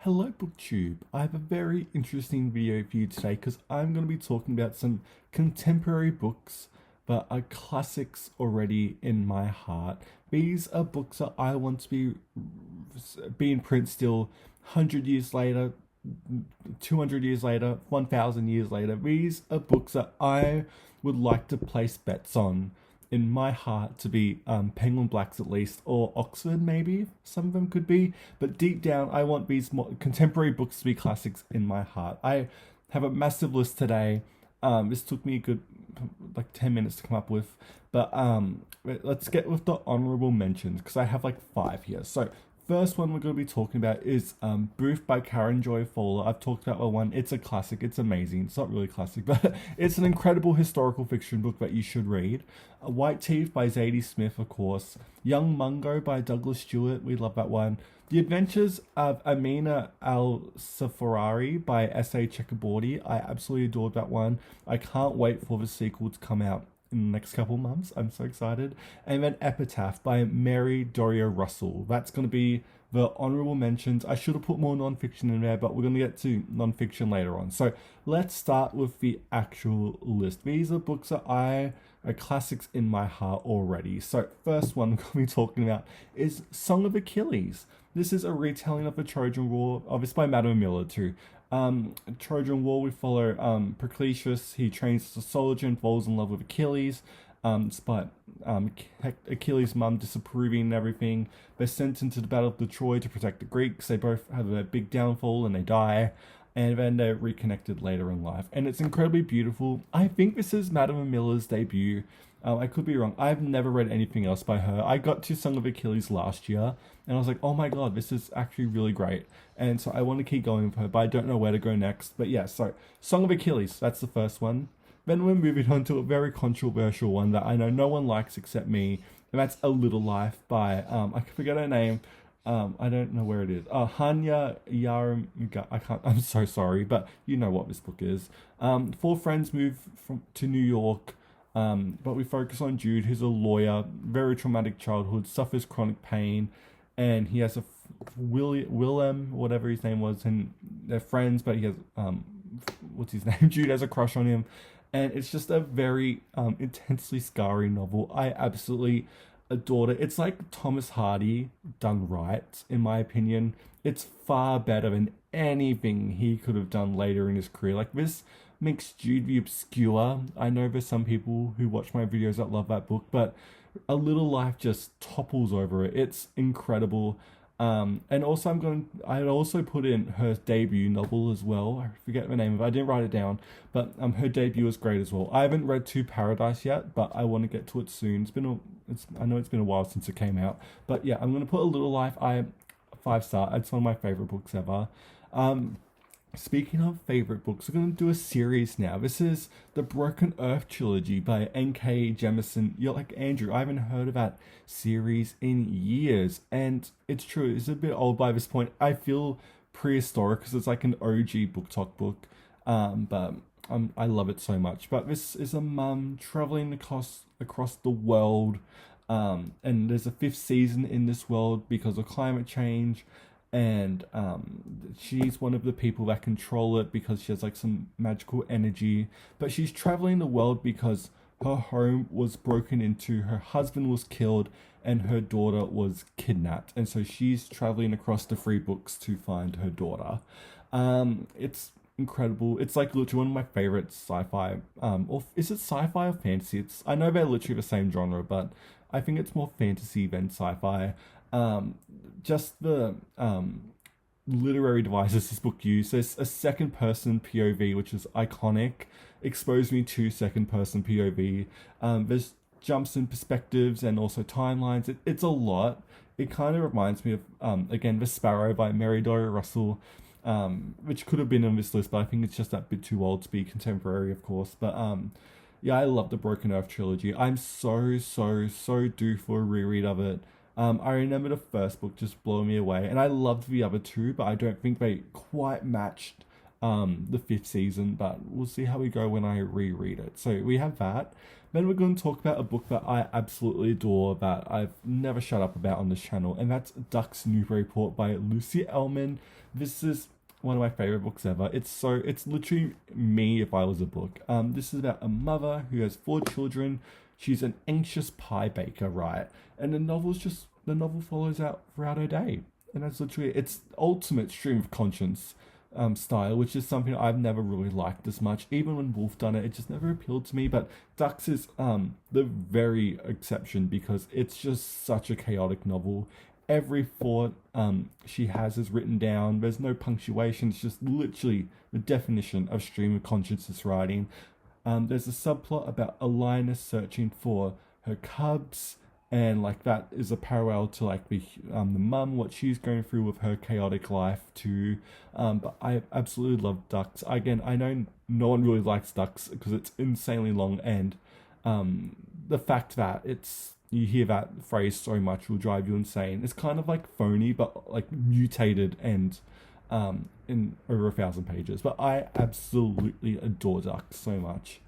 Hello BookTube, I have a very interesting video for you today because I'm going to be talking about some contemporary books that are classics already in my heart. These are books that I want to be in print still 100 years later, 200 years later, 1000 years later. These are books that I would like to place bets on in my heart to be Penguin Blacks at least, or Oxford maybe, some of them could be, but deep down I want these more contemporary books to be classics in my heart. I have a massive list today. This took me a good 10 minutes to come up with, but let's get with the honourable mentions because I have 5 here. So first one we're going to be talking about is Booth by Karen Joy Fowler. I've talked about one. It's a classic. It's amazing. It's not really classic, but it's an incredible historical fiction book that you should read. White Teeth by Zadie Smith, of course. Young Mungo by Douglas Stewart. We love that one. The Adventures of Amina al-Sirafi by S.A. Chakraborty. I absolutely adored that one. I can't wait for the sequel to come out in the next couple months. I'm so excited. And then Epitaph by Mary Doria Russell. That's going to be the honourable mentions. I should have put more non-fiction in there, but we're going to get to non-fiction later on. So let's start with the actual list. These are books that are classics in my heart already. So first one we're going to be talking about is Song of Achilles. This is a retelling of the Trojan War. Oh, it's by Madeline Miller too. Trojan War, we follow Procletius. He trains as a soldier and falls in love with Achilles. Despite Achilles' mum disapproving and everything, they're sent into the Battle of the Troy to protect the Greeks. They both have a big downfall and they die, and then they're reconnected later in life. And it's incredibly beautiful. I think this is Madeline Miller's debut. I could be wrong. I've never read anything else by her. I got to Song of Achilles last year, and I was like, oh my god, this is actually really great. And so I want to keep going with her, but I don't know where to go next. But yeah, so Song of Achilles, that's the first one. Then we're moving on to a very controversial one that I know no one likes except me, and that's A Little Life by, I forget her name. I don't know where it is. Hanya Yanagihara. I'm so sorry, but you know what this book is. Four friends move to New York. But we focus on Jude, who's a lawyer, very traumatic childhood, suffers chronic pain, and he has a Willem, whatever his name was, and they're friends, but he has what's his name? Jude has a crush on him, and it's just a very intensely scarring novel. I absolutely adored it. It's like Thomas Hardy done right, in my opinion. It's far better than anything he could have done later in his career. Like this makes Jude the obscure. I know there's some people who watch my videos that love that book, but A Little Life just topples over it. It's incredible. And also I'd also put in her debut novel as well. I forget the name of it. I didn't write it down, but her debut is great as well. I haven't read To Paradise yet, but I want to get to it soon. I know it's been a while since it came out, but yeah, I'm gonna put A Little Life. 5-star. It's one of my favorite books ever. Speaking of favorite books, we're going to do a series now. This is the Broken Earth Trilogy by N.K. Jemisin. You're like, Andrew, I haven't heard of that series in years. And it's true, it's a bit old by this point. I feel prehistoric because it's like an OG book talk book. But I love it so much. But this is a mum traveling across the world. And there's a 5th season in this world because of climate change. And she's one of the people that control it because she has some magical energy, but she's traveling the world because her home was broken into, her husband was killed, and her daughter was kidnapped, and so she's traveling across the 3 books to find her daughter. It's incredible. It's literally one of my favorite sci-fi, or is it sci-fi or fantasy? I know they're literally the same genre, but I think it's more fantasy than sci-fi. Just the literary devices this book used. There's a second person POV, which is iconic. Exposed me to second person POV. There's jumps in perspectives and also timelines. It's a lot. It kind of reminds me of, again, The Sparrow by Mary Doria Russell, which could have been on this list, but I think it's just a bit too old to be contemporary, of course. But yeah, I love the Broken Earth trilogy. I'm so due for a reread of it. I remember the first book just blew me away, and I loved the other 2, but I don't think they quite matched the 5th season, but we'll see how we go when I reread it. So we have that. Then we're going to talk about a book that I absolutely adore that I've never shut up about on this channel, and that's Ducks Newburyport by Lucy Ellmann. This is one of my favorite books ever. It's literally me if I was a book. This is about a mother who has 4 children. She's an anxious pie baker, right? And the novel follows out throughout her day, and that's literally it's ultimate stream of conscience style, which is something I've never really liked as much. Even when Wolf done it, it just never appealed to me. But Ducks is the very exception because it's just such a chaotic novel. Every thought she has is written down. There's no punctuation. It's just literally the definition of stream of consciousness writing. There's a subplot about a lioness searching for her cubs, and like that is a parallel to like the mum, what she's going through with her chaotic life too. But I absolutely love Ducks. Again, I know no one really likes Ducks because it's insanely long, and the fact that you hear that phrase so much will drive you insane. It's kind of like phony, but like mutated and in over 1,000 pages. But I absolutely adore Ducks so much.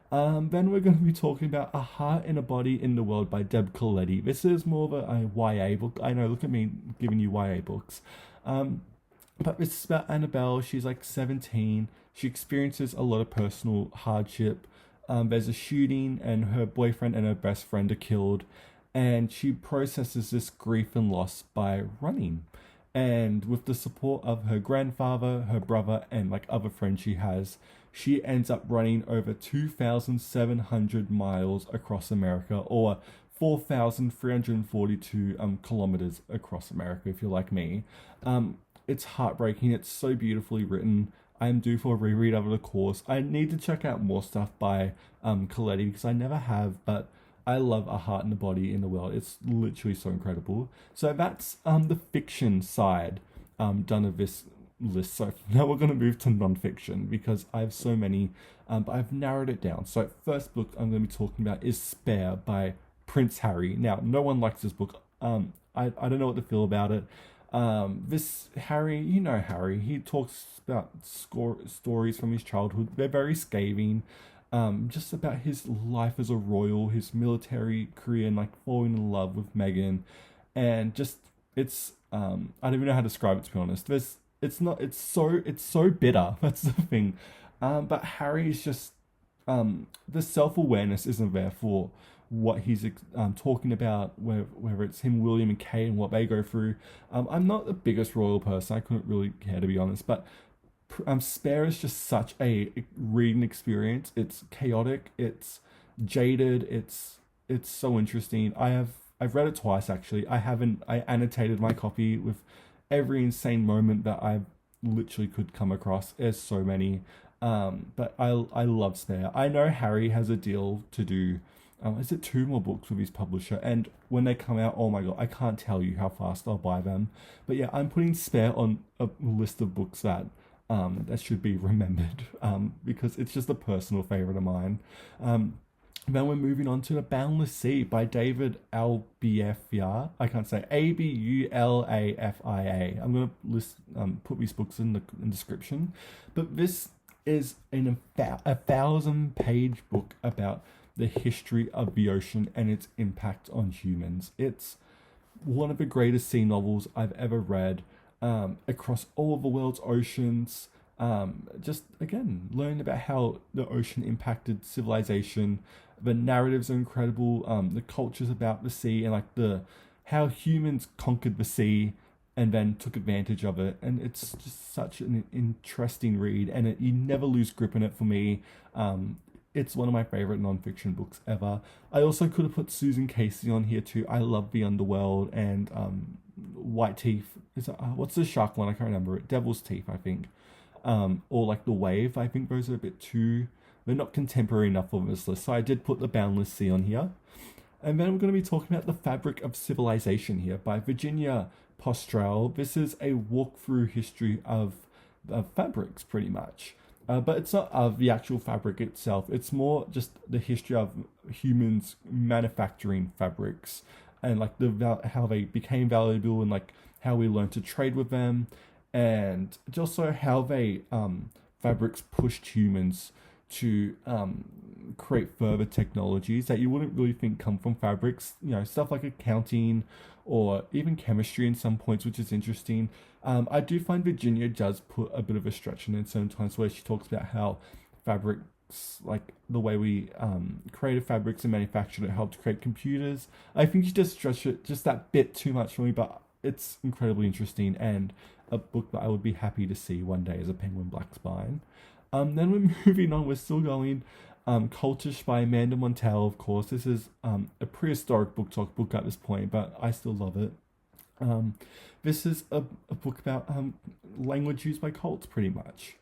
Then we're going to be talking about A Heart and a Body in the World by Deb Caletti. This is more of a YA book. I know, look at me giving you YA books. But this is about Annabelle. She's like 17. She experiences a lot of personal hardship. There's a shooting and her boyfriend and her best friend are killed. And she processes this grief and loss by running. And with the support of her grandfather, her brother, and like other friends she has, she ends up running over 2,700 miles across America, or 4,342 kilometers across America, if you're like me. It's heartbreaking. It's so beautifully written. I am due for a reread of the course. I need to check out more stuff by Caletti because I never have, but I love A Heart and a Body in the World. It's literally so incredible. So that's the fiction side done of this list. So now we're going to move to non-fiction because I have so many, but I've narrowed it down. So first book I'm going to be talking about is Spare by Prince Harry. Now, no one likes this book. I don't know what to feel about it. This Harry, you know Harry, he talks about stories from his childhood. They're very scathing. Just about his life as a royal, his military career, and like falling in love with Meghan, and just it's I don't even know how to describe it, to be honest. It's so bitter. That's the thing. But Harry is just the self-awareness isn't there for what he's talking about, whether it's him, William, and Kate, and what they go through. I'm not the biggest royal person. I couldn't really care, to be honest, but Spare is just such a reading experience. It's chaotic, it's jaded, it's so interesting. I've read it twice actually. I annotated my copy with every insane moment that I literally could come across. There's so many. But I love Spare. I know Harry has a deal to do is it 2 more books with his publisher, and when they come out, oh my god, I can't tell you how fast I'll buy them. But yeah, I'm putting Spare on a list of books that should be remembered because it's just a personal favorite of mine. Then we're moving on to The Boundless Sea by David Abulafia. I can't say Abulafia. I'm going to put these books in the description. But this is a 1,000-page book about the history of the ocean and its impact on humans. It's one of the greatest sea novels I've ever read. Across all of the world's oceans, just again learning about how the ocean impacted civilization. The narratives are incredible. The cultures about the sea and like how humans conquered the sea and then took advantage of it, and it's just such an interesting read, and you never lose grip in it for me. It's one of my favorite non-fiction books ever. I also could have put Susan Casey on here too. I love the underworld and White Teeth. What's the shark one? I can't remember it. Devil's Teeth, I think. Or like The Wave. I think those are a bit too... They're not contemporary enough for this list. So I did put The Boundless Sea on here. And then I'm going to be talking about The Fabric of Civilization here by Virginia Postrel. This is a walkthrough history of fabrics, pretty much. But it's not of the actual fabric itself. It's more just the history of humans manufacturing fabrics and like how they became valuable and like how we learned to trade with them, and also how they fabrics pushed humans to create further technologies that you wouldn't really think come from fabrics. Stuff like accounting or even chemistry in some points, which is interesting. I do find Virginia does put a bit of a stretch in it sometimes, where she talks about how fabrics, like the way we created fabrics and manufactured it, helped create computers. I think she does stretch it just that bit too much for me, but it's incredibly interesting and a book that I would be happy to see one day as a Penguin Black Spine. Then we're moving on. We're still going. Cultish by Amanda Montell, of course. This is a prehistoric book at this point, but I still love it. This is a book about language used by cults, pretty much.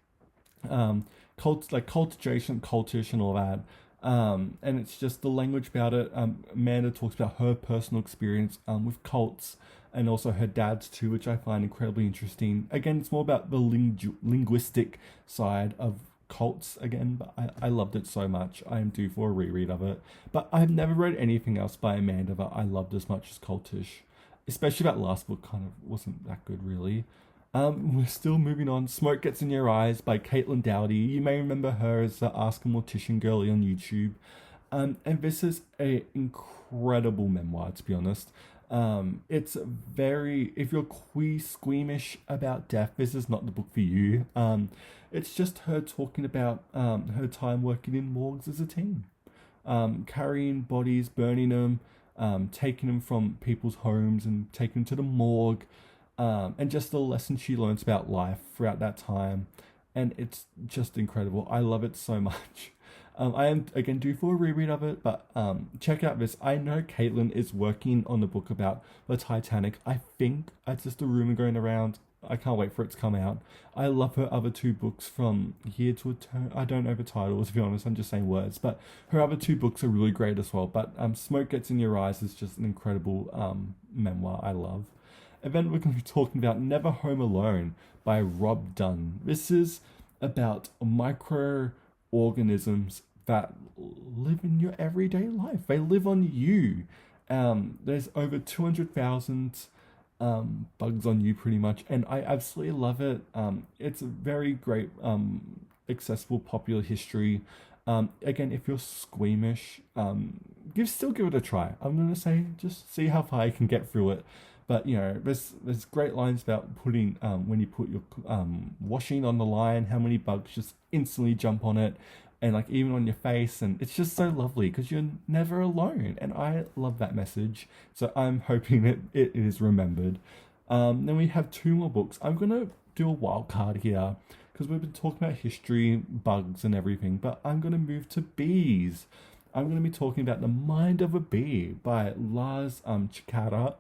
Cults, like cultivation, cultish, and all that. And it's just the language about it. Amanda talks about her personal experience with cults, and also her dad's too, which I find incredibly interesting. Again, it's more about the linguistic side of cults again, but I loved it so much. I am due for a reread of it. But I've never read anything else by Amanda that I loved as much as Cultish. Especially that last book kind of wasn't that good, really. We're still moving on. Smoke Gets in Your Eyes by Caitlin Doughty. You may remember her as the Ask a Mortician girlie on YouTube. And this is a incredible memoir, to be honest. It's very, if you're squeamish about death, this is not the book for you. It's just her talking about her time working in morgues as a teen, carrying bodies, burning them, taking them from people's homes and taking them to the morgue, and just the lessons she learns about life throughout that time. And it's just incredible. I love it so much. I am, again, due for a reread of it, but check out this. I know Caitlin is working on the book about the Titanic. I think it's just a rumor going around. I can't wait for it to come out. I love her other two books, From Here to Eternity. I don't know the titles, to be honest. I'm just saying words. But her other two books are really great as well. But Smoke Gets in Your Eyes is just an incredible memoir I love. And then we're going to be talking about Never Home Alone by Rob Dunn. This is about microorganisms that live in your everyday life. They live on you. There's over 200,000 bugs on you, pretty much, and I absolutely love it. It's a very great, accessible, popular history. Again, if you're squeamish, still give it a try. I'm gonna say just see how far you can get through it. But there's great lines about putting when you put your washing on the line, how many bugs just instantly jump on it, and like even on your face, and it's just so lovely because you're never alone, and I love that message. So I'm hoping that it is remembered. Then we have two more books. I'm gonna do a wild card here because we've been talking about history, bugs, and everything, but I'm gonna move to bees. I'm gonna be talking about The Mind of a Bee by Lars Chikkta.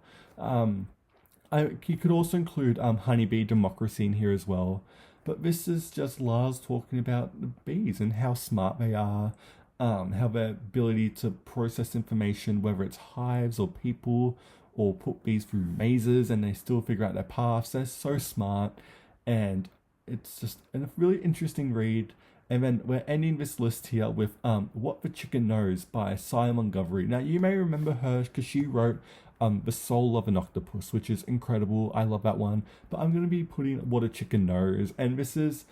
You could also include Honeybee Democracy in here as well. But this is just Lars talking about the bees and how smart they are, how their ability to process information, whether it's hives or people, or put bees through mazes and they still figure out their paths. They're so smart, and it's just a really interesting read. And then we're ending this list here with What the Chicken Knows by Cy Montgomery. Now, you may remember her because she wrote The Soul of an Octopus, which is incredible. I love that one. But I'm going to be putting What a Chicken Knows. And this is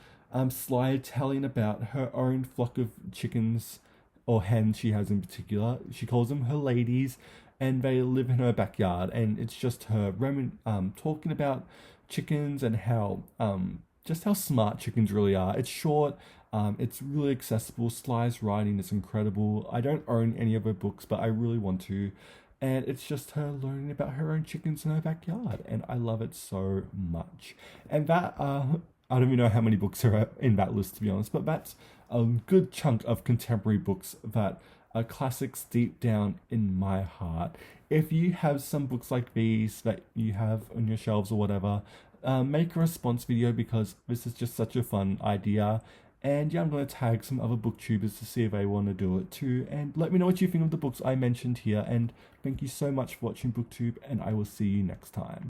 Sly telling about her own flock of chickens, or hens she has in particular. She calls them her ladies, and they live in her backyard. And it's just her talking about chickens and how just how smart chickens really are. It's short. It's really accessible. Sly's writing is incredible. I don't own any of her books, but I really want to. And it's just her learning about her own chickens in her backyard. And I love it so much. And that, I don't even know how many books are in that list, to be honest, but that's a good chunk of contemporary books that are classics deep down in my heart. If you have some books like these that you have on your shelves or whatever, make a response video because this is just such a fun idea. And yeah, I'm going to tag some other booktubers to see if they want to do it too. And let me know what you think of the books I mentioned here. And thank you so much for watching BookTube, and I will see you next time.